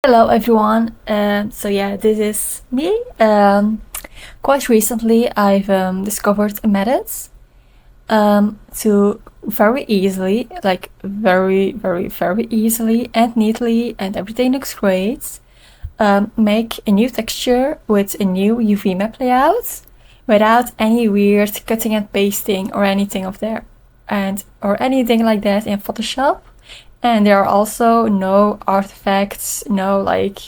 Hello everyone. So yeah, this is me. Quite recently, I've discovered a method to very easily, like very easily and neatly, and everything looks great. Make a new texture with a new UV map layout without any weird cutting and pasting or anything of there, or anything like that in Photoshop. And there are also no artifacts, no like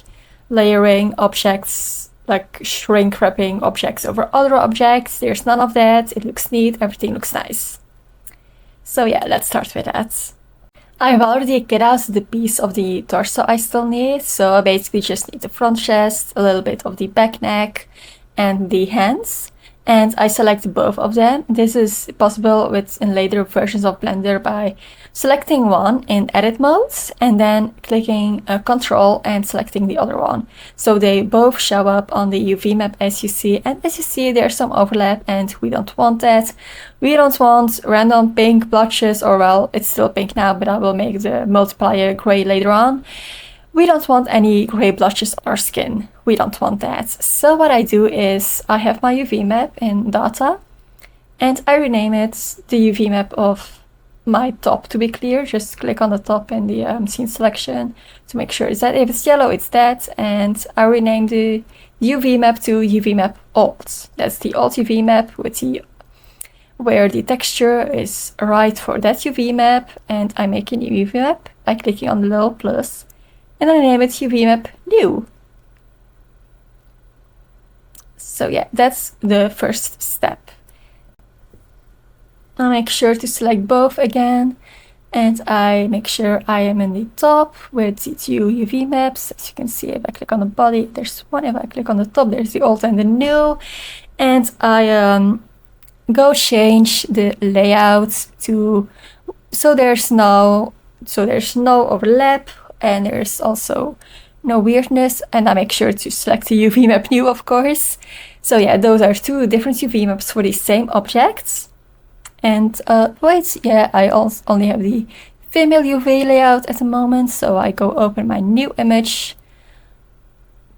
layering objects, like shrink wrapping objects over other objects. There's none of that. It looks neat, everything looks nice. So yeah, let's start with that. I've already cut out the piece of the torso I still need, so I basically just need the front chest, a little bit of the back neck, and the hands. And I select both of them. This is possible in later versions of Blender by selecting one in edit mode and then clicking Control and selecting the other one. So they both show up on the UV map as you see. And as you see, there's some overlap and we don't want that. We don't want random pink blotches, or well, it's still pink now, but I will make the multiplier gray later on. We don't want any gray blotches on our skin. We don't want that. So what I do is I have my UV map in data and I rename it the UV map of my top. To be clear, just click on the top in the scene selection to make sure it's that. If it's yellow, it's that. And I rename the UV map to UV map alt. That's the alt UV map with where the texture is right for that UV map. And I make a new UV map by clicking on the little plus. And I name it UV map new. So yeah, that's the first step. I make sure to select both again, and I make sure I am in the top with the two UV maps. As you can see, if I click on the body, there's one. If I click on the top, there's the old and the new. And I go change the layout to so there's no overlap. And there's also no weirdness, and I make sure to select the UV map new, of course. So yeah, those are two different UV maps for the same objects. And wait, yeah, I also only have the female UV layout at the moment, so I go open my new image.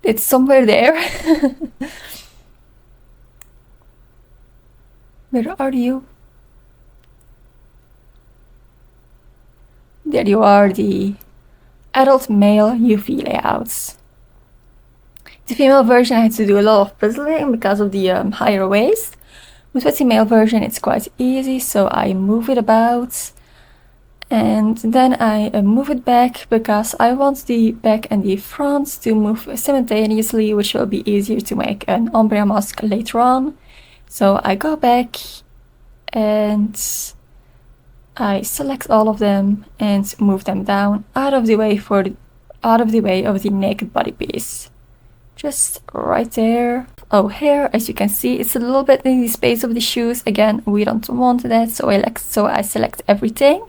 It's somewhere there. Where are you? There you are, the adult male UV layouts. The female version I had to do a lot of puzzling because of the higher waist. With the male version it's quite easy, so I move it about and then I move it back because I want the back and the front to move simultaneously, which will be easier to make an ombre mask later on. So I go back and I select all of them and move them down out of the way of the naked body piece. Just right there. Oh, here, as you can see, it's a little bit in the space of the shoes. Again, we don't want that, so I select everything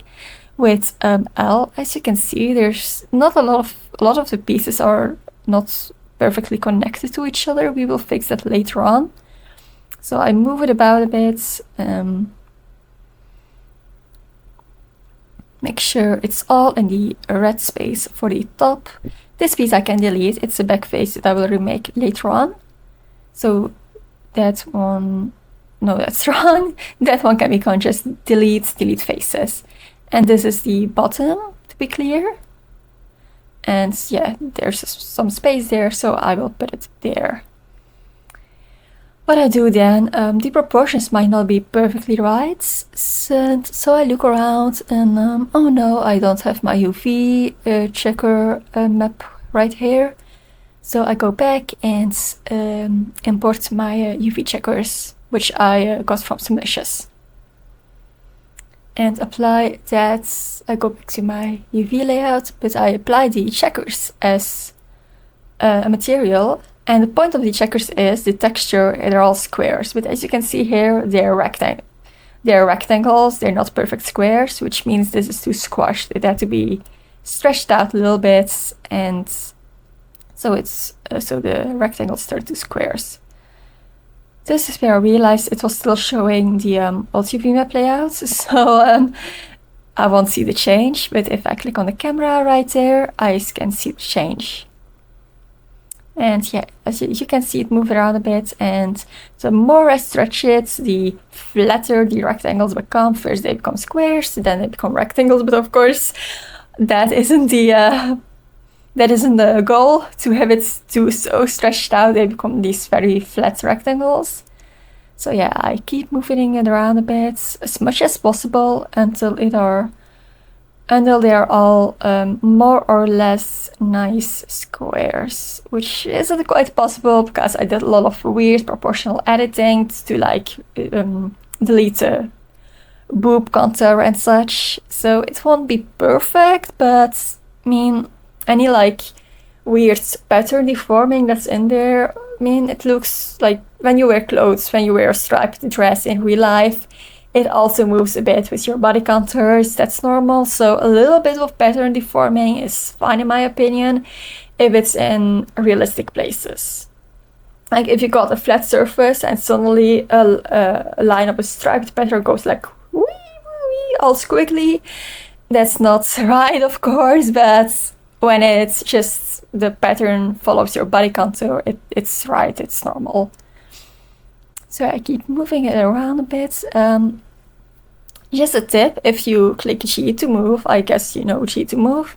with L. As you can see, there's not a lot of the pieces are not perfectly connected to each other. We will fix that later on. So I move it about a bit. Make sure it's all in the red space for the top. This piece I can delete. It's a back face that I will remake later on. So that one, no, that's wrong. That one can be gone, just delete faces. And this is the bottom, to be clear. And yeah, there's some space there, so I will put it there. What I do then, the proportions might not be perfectly right, so I look around and oh no, I don't have my UV checker map right here. So I go back and import my UV checkers, which I got from Simlicious. And apply that. I go back to my UV layout, but I apply the checkers as a material. And the point of the checkers is the texture, they're all squares. But as you can see here, they're rectangles, they're not perfect squares, which means this is too squashed. It had to be stretched out a little bit, and so the rectangles turn to squares. This is where I realized it was still showing the old UV map layout, so I won't see the change, but if I click on the camera right there, I can see the change. And yeah, as you can see it move around a bit, and the more I stretch it, the flatter the rectangles become. First they become squares, then they become rectangles, but of course that isn't the goal, to have it so stretched out they become these very flat rectangles. So yeah, I keep moving it around a bit as much as possible until they are all more or less nice squares, which isn't quite possible because I did a lot of weird proportional editing to like delete the boob contour and such, so it won't be perfect, but I mean, any like weird pattern deforming that's in there, I mean, it looks like when you wear clothes, when you wear a striped dress in real life, it also moves a bit with your body contours. That's normal. So a little bit of pattern deforming is fine in my opinion if it's in realistic places. Like if you got a flat surface and suddenly a line of a striped pattern goes like wee, wee, all squiggly, that's not right, of course, but when it's just the pattern follows your body contour, it's right, it's normal. So I keep moving it around a bit. Just a tip, if you click G to move, I guess you know G to move,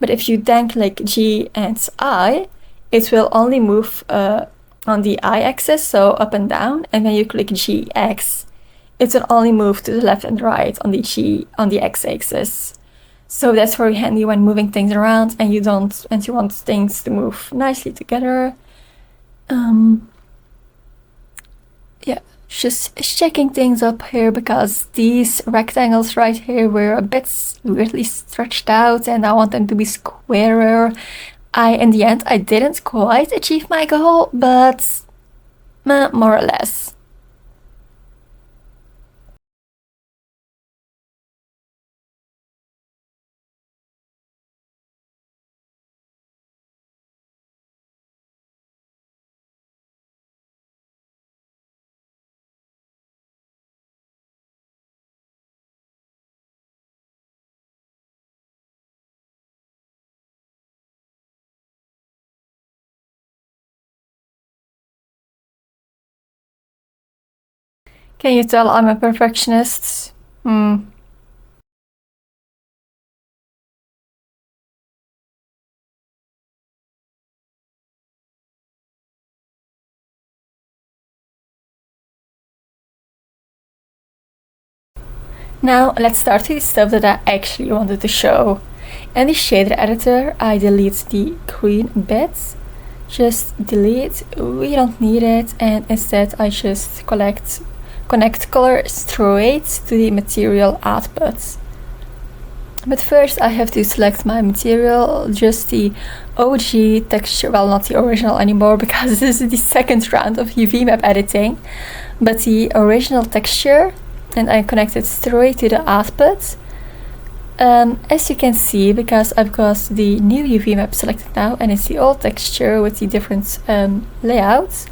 but if you then click G and I, it will only move on the I axis, so up and down, and when you click GX, it will only move to the left and right on the X axis. So that's very handy when moving things around and you want things to move nicely together. Yeah, just checking things up here because these rectangles right here were a bit weirdly stretched out and I want them to be squarer. In the end, I didn't quite achieve my goal, but more or less. Can you tell I'm a perfectionist? Now let's start with the stuff that I actually wanted to show. In the shader editor, I delete the green bits. Just delete, we don't need it, and instead I just connect color straight to the material output. But first I have to select my material, just the OG texture, well, not the original anymore because this is the second round of UV map editing, but the original texture, and I connect it straight to the output. As you can see, because I've got the new UV map selected now and it's the old texture with the different layouts,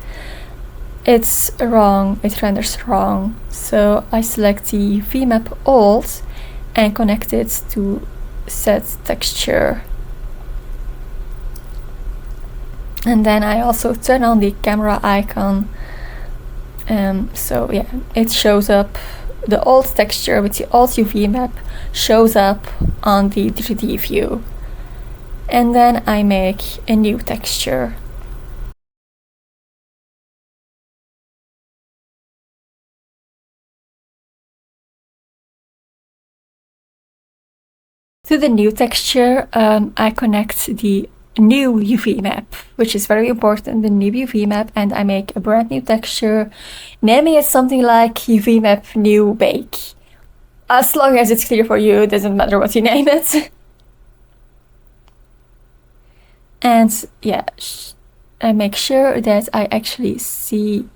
it's wrong, it renders wrong. So I select the UV map old and connect it to set texture. And then I also turn on the camera icon. So yeah, it shows up, the old texture with the old UV map shows up on the 3D view. And then I make a new texture. To the new texture, I connect the new UV map, which is very important, the new UV map, and I make a brand new texture, naming it something like UV map new bake. As long as it's clear for you, it doesn't matter what you name it. And yeah, I make sure that I actually see,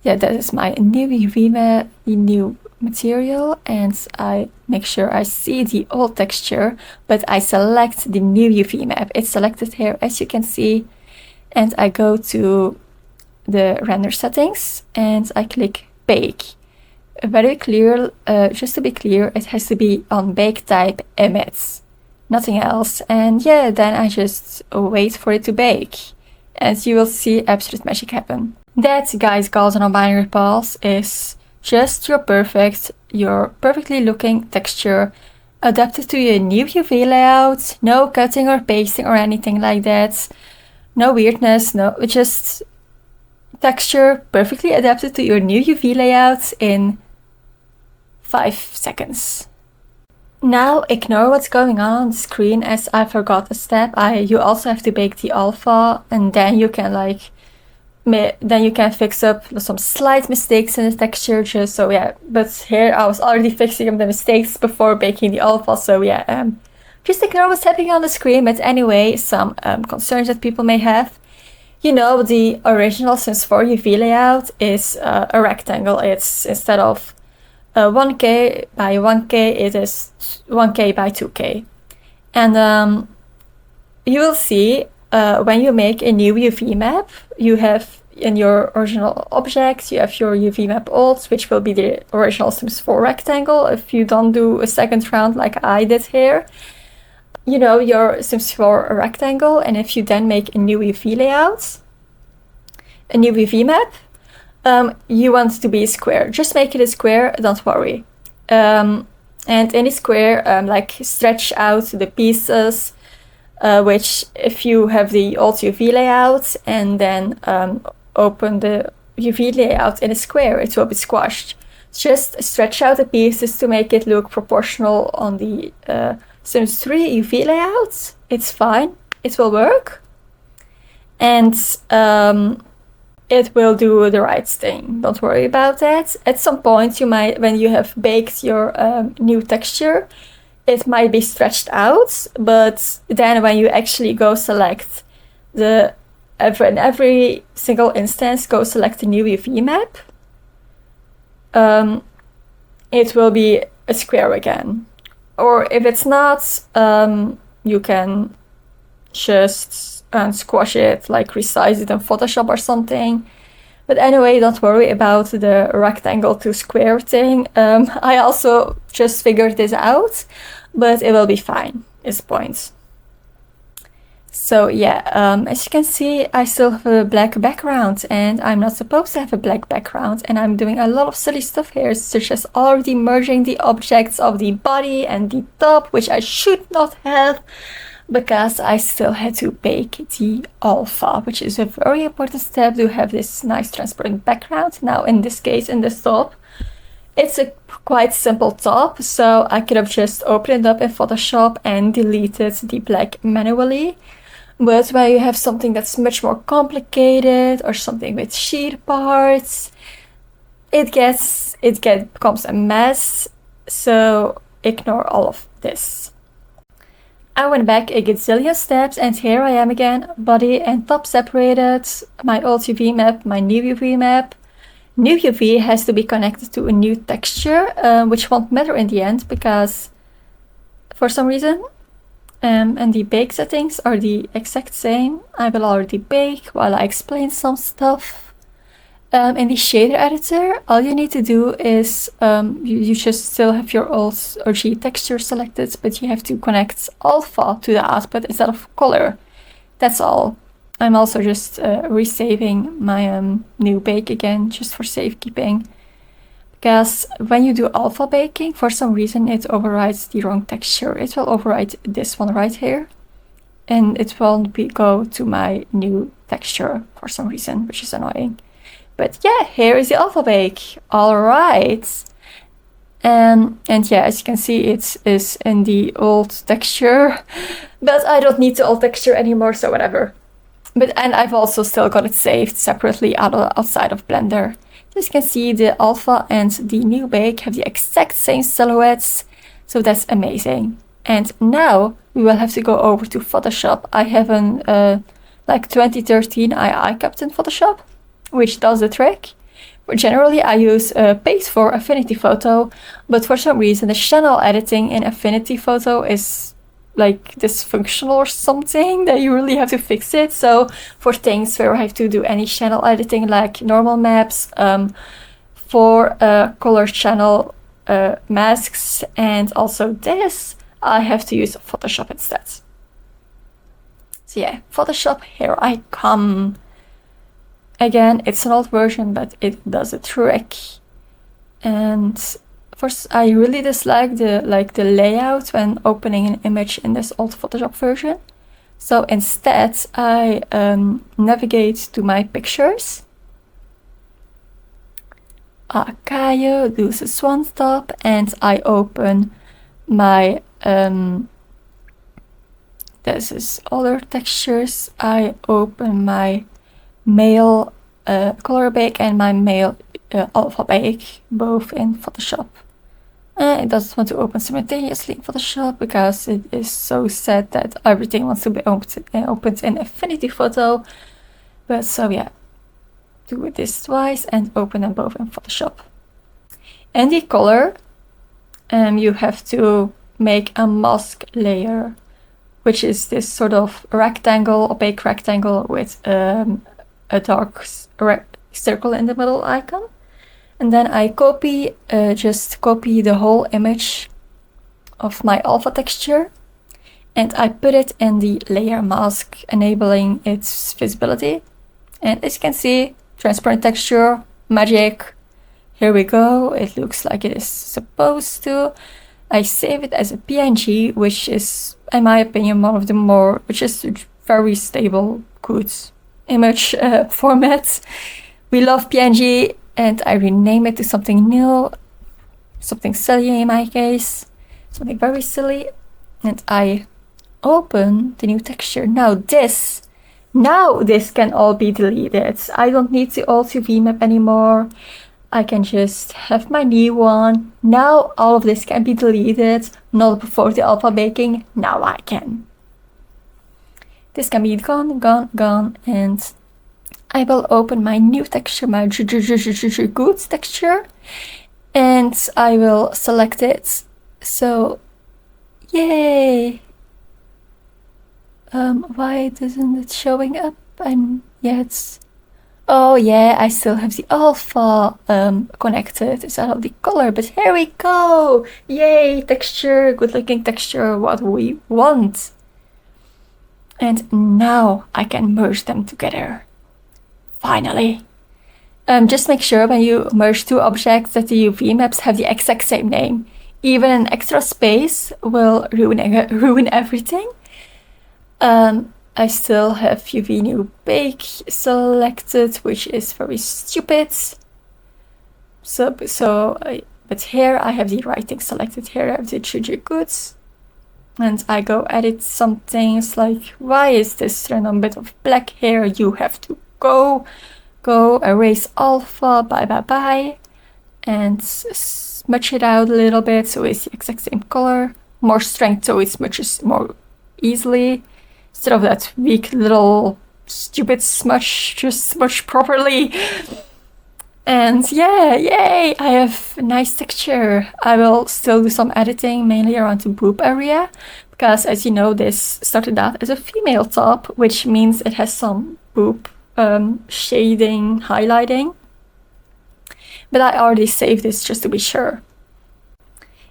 yeah, that is my new UV map, the new material, and I make sure I see the old texture, but I select the new UV map. It's selected here, as you can see, and I go to the render settings and I click bake. Very clear, just to be clear, it has to be on bake type emit, nothing else. And yeah, then I just wait for it to bake. and you will see absolute magic happen. That, guys, girls, and non-binary pals, is just your perfectly looking texture adapted to your new UV layout. No cutting or pasting or anything like that. No weirdness, no, just texture perfectly adapted to your new UV layout in 5 seconds. Now ignore what's going on the screen as I forgot a step. You also have to bake the alpha, and then you can fix up some slight mistakes in the texture, just so yeah. But here I was already fixing up the mistakes before baking the alpha, so yeah. Just ignore what's happening on the screen. But anyway, some concerns that people may have. You know, the original Sims 4 UV layout is a rectangle. It's instead of 1K by 1K, it is 1K by 2K. And you will see when you make a new UV map, you have in your original objects, you have your UV map old, which will be the original Sims 4 rectangle if you don't do a second round like I did here. You know, your Sims 4 rectangle, and if you then make a new UV layout, a new UV map, you want to be a square. Just make it a square, don't worry. And in a square, like stretch out the pieces, which if you have the old UV layout and then open the UV layout in a square, it will be squashed. Just stretch out the pieces to make it look proportional on the Sims 3 UV layouts. It's fine, it will work. And it will do the right thing. Don't worry about that. At some point, you might, when you have baked your new texture, it might be stretched out. But then, when you actually go select in every single instance, go select the new UV map, it will be a square again. Or if it's not, you can just squash it, like resize it in Photoshop or something. But anyway, don't worry about the rectangle to square thing. I also just figured this out, but it will be fine, is the point. So yeah, as you can see, I still have a black background, and I'm not supposed to have a black background, and I'm doing a lot of silly stuff here, such as already merging the objects of the body and the top, which I should not have, because I still had to bake the alpha, which is a very important step to have this nice transparent background. Now in this case, in this top, it's a quite simple top, so I could have just opened it up in Photoshop and deleted the black manually. But when you have something that's much more complicated or something with sheet parts, it becomes a mess, so ignore all of this. I went back a gazillion steps, and here I am again, body and top separated, my old UV map, my new UV map. New UV has to be connected to a new texture, which won't matter in the end, because for some reason, and the bake settings are the exact same. I will already bake while I explain some stuff. In the shader editor, all you need to do is you just still have your old OG texture selected, but you have to connect alpha to the output instead of color. That's all. I'm also just resaving my new bake again, just for safekeeping. Because when you do alpha baking, for some reason it overrides the wrong texture. It will override this one right here, and it won't go to my new texture for some reason, which is annoying. But yeah, here is the alpha bake. All right. And yeah, as you can see, it is in the old texture, but I don't need the old texture anymore, so whatever. And I've also still got it saved separately outside of Blender. As you can see, the alpha and the new bake have the exact same silhouettes, so that's amazing. And now we will have to go over to Photoshop. I have like 2013 I kept in Photoshop, which does the trick. Generally, I use Paste for Affinity Photo, but for some reason the channel editing in Affinity Photo is like dysfunctional or something that you really have to fix it. So for things where I have to do any channel editing, like normal maps, for color channel masks, and also this, I have to use Photoshop instead. So yeah, Photoshop, here I come. Again, it's an old version, but it does a trick. And first, I really dislike the layout when opening an image in this old Photoshop version. So instead, I navigate to my pictures. Arcaio, do the swan stop, and I open my this is other textures. I open my male color bake and my male alpha bake, both in Photoshop. It doesn't want to open simultaneously in Photoshop because it is so sad that everything wants to be opened in Affinity Photo. But so yeah, do this twice and open them both in Photoshop. And the color, you have to make a mask layer, which is this sort of rectangle, opaque rectangle with a dark circle in the middle icon. And then I just copy the whole image of my alpha texture, and I put it in the layer mask, enabling its visibility. And as you can see, transparent texture, magic. Here we go, it looks like it is supposed to. I save it as a PNG, which is, in my opinion, one of the more, which is very stable, good image format. We love PNG, and I rename it to something new, something silly in my case, something very silly. And I open the new texture. Now this can all be deleted. I don't need the old UV map anymore. I can just have my new one. Now all of this can be deleted. Not before the alpha baking. Now I can. This can be gone, and I will open my new texture, my good texture, and I will select it. So, yay! Why isn't it showing up? And yeah, oh yeah, I still have the alpha connected instead of the color, but here we go! Yay, texture, good looking texture, what we want. And now I can merge them together. Finally. Just make sure when you merge two objects that the UV maps have the exact same name. Even an extra space will ruin everything. I still have UV new bake selected, which is very stupid. But here I have the right thing selected. Here I have the Juju goods. And I go edit some things like, why is this random bit of black here? You have to go erase alpha, bye, and smudge it out a little bit so it's the exact same color. More strength so it smudges more easily. Instead of that weak little stupid smudge, just smudge properly. And yeah, yay! I have a nice texture. I will still do some editing, mainly around the boob area, because as you know, this started out as a female top, which means it has some boob shading, highlighting. But I already saved this just to be sure.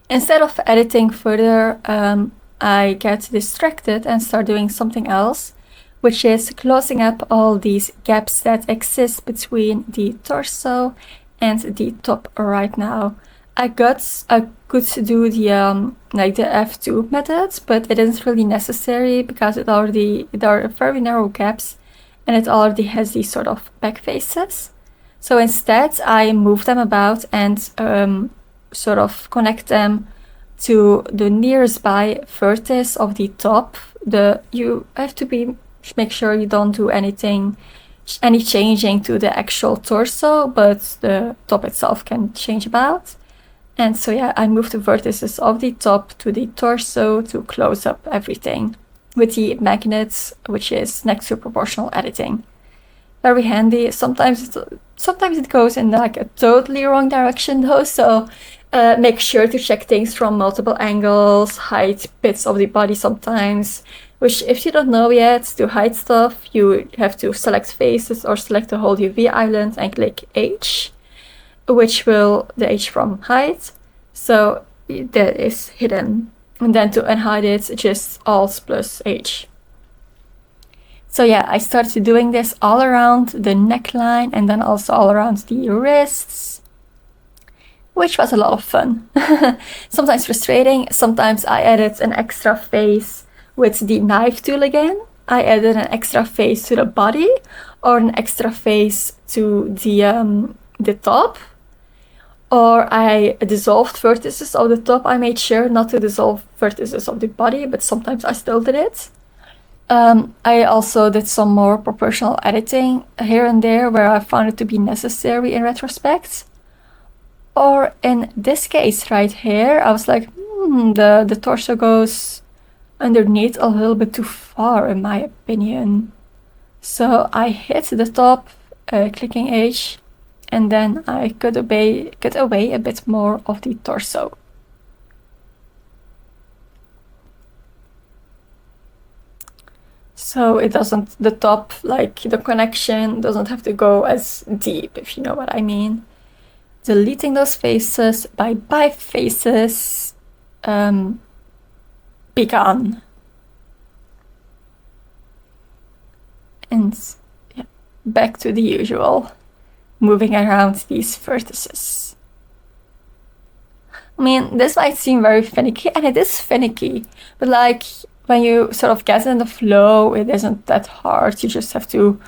Instead of editing further, I get distracted and start doing something else, which is closing up all these gaps that exist between the torso and the top right now. I could do the F2 method, but it isn't really necessary because there are very narrow gaps and it already has these sort of back faces. So instead I move them about and sort of connect them to the nearest by vertex of the top. You have to make sure you don't do any changing to the actual torso, but the top itself can change about. And so yeah, I move the vertices of the top to the torso to close up everything with the magnets, which is next to proportional editing. Very handy. Sometimes it goes in like a totally wrong direction though, so make sure to check things from multiple angles, hide bits of the body sometimes, which if you don't know yet, to hide stuff, you have to select faces or select the whole UV island and click H, which will the H from hide, so that is hidden. And then to unhide it, just Alt plus H. So yeah, I started doing this all around the neckline and then also all around the wrists, which was a lot of fun. Sometimes frustrating, sometimes I added an extra face with the knife tool again. I added an extra face to the body or an extra face to the top. Or I dissolved vertices of the top. I made sure not to dissolve vertices of the body, but sometimes I still did it. I also did some more proportional editing here and there where I found it to be necessary in retrospect. Or in this case right here, I was like, the torso goes underneath a little bit too far in my opinion. So I hit the top, clicking H, and then I cut away a bit more of the torso. So it doesn't, the top, like the connection doesn't have to go as deep, if you know what I mean. Deleting those faces, bye faces, be gone. And yeah, back to the usual, moving around these vertices. I mean, this might seem very finicky, and it is finicky, but like when you sort of get in the flow, it isn't that hard. You just have to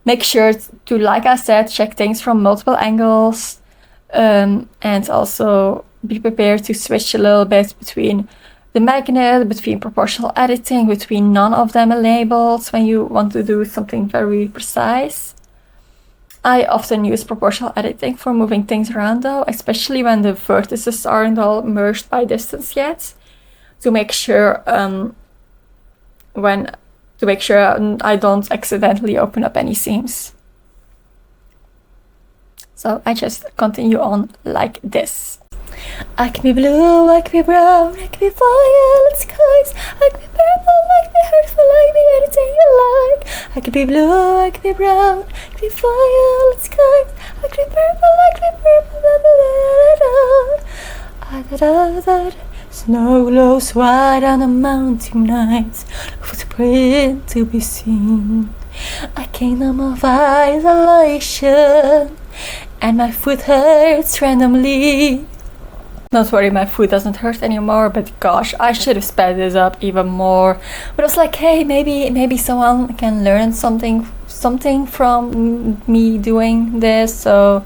make sure to, like I said, check things from multiple angles, and also be prepared to switch a little bit between the magnet, between proportional editing, between none of them labeled when you want to do something very precise. I often use proportional editing for moving things around though, especially when the vertices aren't all merged by distance yet, to make sure I don't accidentally open up any seams. So I just continue on like this. I can be blue, I can be brown, I can be violet skies, I can be purple, I can be hurtful, I can be anything you like. I can be blue, I can be brown, I can be violet skies, I can be purple, I can be purple, da da da da da. Snow glows white on the mountain nights, footprint to be seen. A kingdom of isolation, and my foot hurts randomly. Don't worry, my foot doesn't hurt anymore, but gosh, I should have sped this up even more. But I was like, hey, maybe someone can learn something from me doing this. So,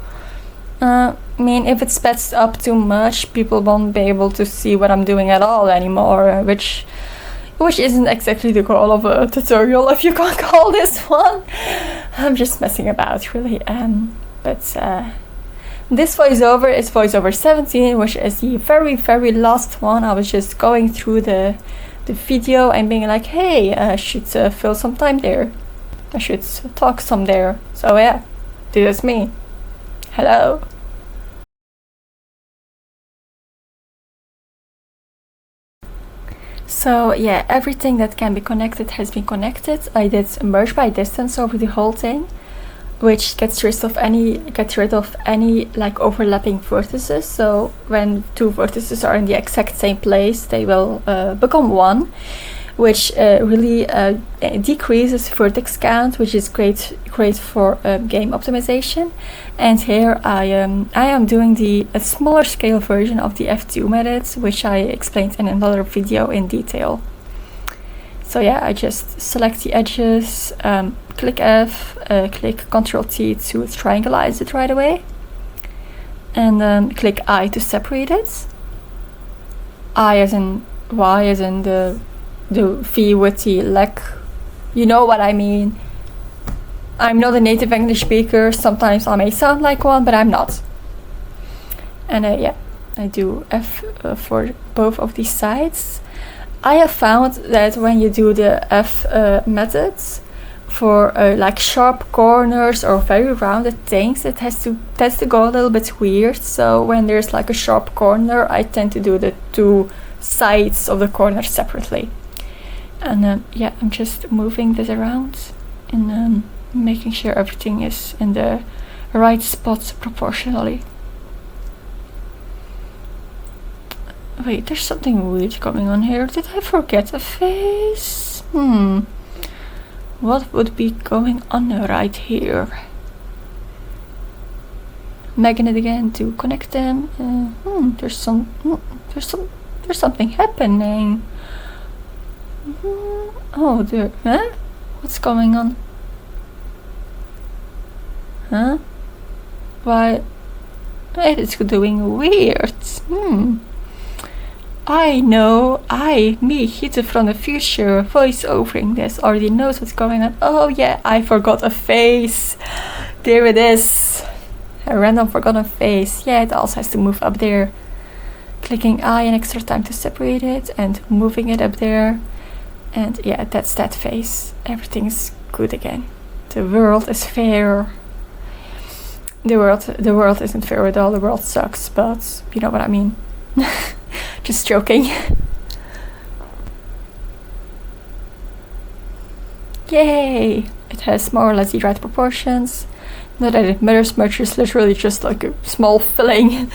I mean, if it speds up too much, people won't be able to see what I'm doing at all anymore, which isn't exactly the goal of a tutorial, if you can't call this one. I'm just messing about, really. This voiceover is voiceover 17, which is the very, very last one. I was just going through the video and being like, hey, I should fill some time there. I should talk some there. So yeah, this is me. Hello. So yeah, everything that can be connected has been connected. I did merge by distance over the whole thing, which gets rid of any like overlapping vertices. So when two vertices are in the exact same place, they will become one, which really decreases vertex count, which is great for game optimization. And here I am doing a smaller scale version of the F2 methods, which I explained in another video in detail. So yeah, I just select the edges, click F, click Ctrl T to triangleize it right away, and then click I to separate it. I as in Y as in the V with the leg, you know what I mean. I'm not a native English speaker, sometimes I may sound like one, but I'm not. And yeah, I do F for both of these sides. I have found that when you do the F methods for like sharp corners or very rounded things, it tends to go a little bit weird. So when there's like a sharp corner, I tend to do the two sides of the corner separately. And yeah, I'm just moving this around and making sure everything is in the right spot proportionally. Wait, there's something weird going on here. Did I forget a face? What would be going on right here? Magnet again to connect them. There's something happening. Oh, there. Huh? What's going on? Huh? Why? It is doing weird. I know, me, Hita from the future, voice overing this, already knows what's going on. Oh yeah, I forgot a face. There it is. A random forgotten face. Yeah, it also has to move up there. Clicking I an extra time to separate it and moving it up there. And yeah, that's that face. Everything's good again. The world is fair. The world isn't fair at all. The world sucks, but you know what I mean. Just joking. Yay! It has more or less the right proportions. Not that it matters much, it's literally just like a small filling.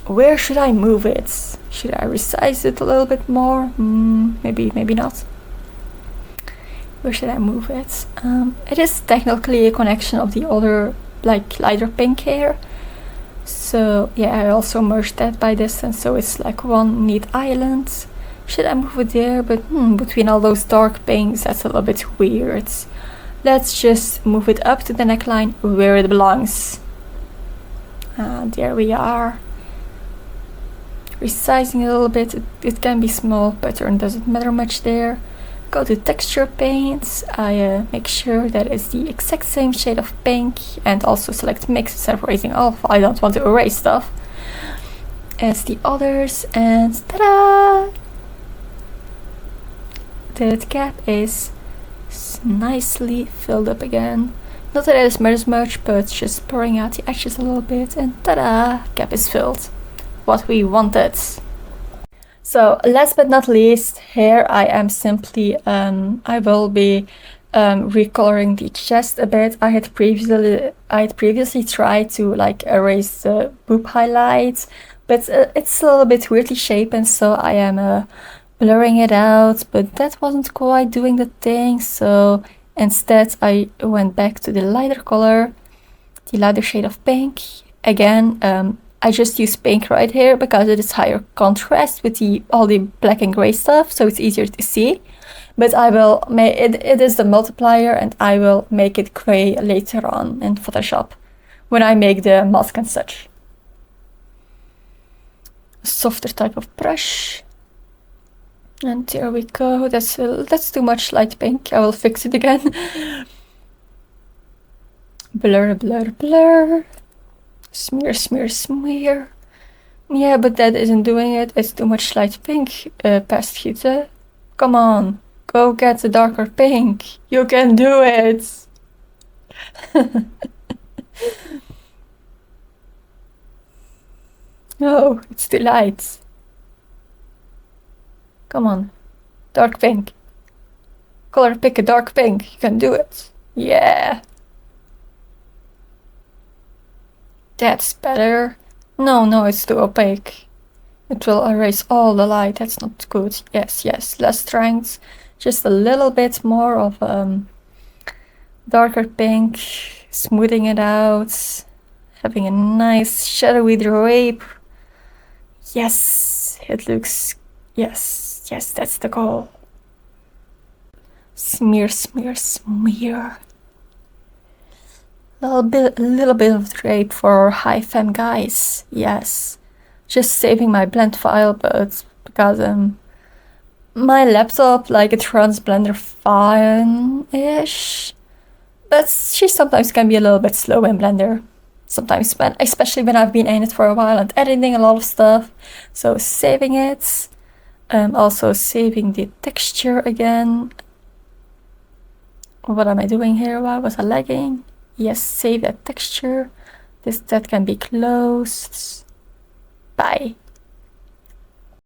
Where should I move it? Should I resize it a little bit more? Maybe not. Where should I move it? It is technically a connection of the other, like, lighter pink hair. So yeah, I also merged that by distance, so it's like one neat island. Should I move it there? But between all those dark pinks, that's a little bit weird. Let's just move it up to the neckline where it belongs. There we are. Resizing a little bit, it can be small, pattern doesn't matter much there. Go to texture paints, I make sure that it's the exact same shade of pink, and also select mix instead of erasing off. I don't want to erase stuff as the others, and ta-da! That gap is nicely filled up again. Not that it matters much, but just pouring out the edges a little bit, and ta-da! Gap is filled. What we wanted. So last but not least, here I am simply, I will be recoloring the chest a bit. I had previously tried to like erase the boob highlights, but it's a little bit weirdly shapen, so I am blurring it out, but that wasn't quite doing the thing, so instead I went back to the lighter color, the lighter shade of pink. Again, I just use pink right here because it is higher contrast with all the black and gray stuff, so it's easier to see. But I will make it is the multiplier, and I will make it gray later on in Photoshop when I make the mask and such. A softer type of brush. And there we go. That's too much light pink. I will fix it again. Blur, blur, blur. Smear, smear, smear. Yeah, but that isn't doing it. It's too much light pink past Hita. Come on, go get the darker pink. You can do it. No, it's too light. Come on, dark pink. Color pick a dark pink. You can do it. Yeah. That's better. No, it's too opaque. It will erase all the light. That's not good. Yes. Less strength. Just a little bit more of darker pink. Smoothing it out. Having a nice shadowy drape. Yes, it looks... Yes, that's the goal. Smear, smear, smear. A little bit of drape for high fem guys. Yes, just saving my blend file, but because my laptop, like, it runs Blender fine-ish, but she sometimes can be a little bit slow in Blender. Sometimes, especially when I've been in it for a while and editing a lot of stuff. So saving it, also saving the texture again. What am I doing here? Why was I lagging? Yes, save that texture. That can be closed. Bye.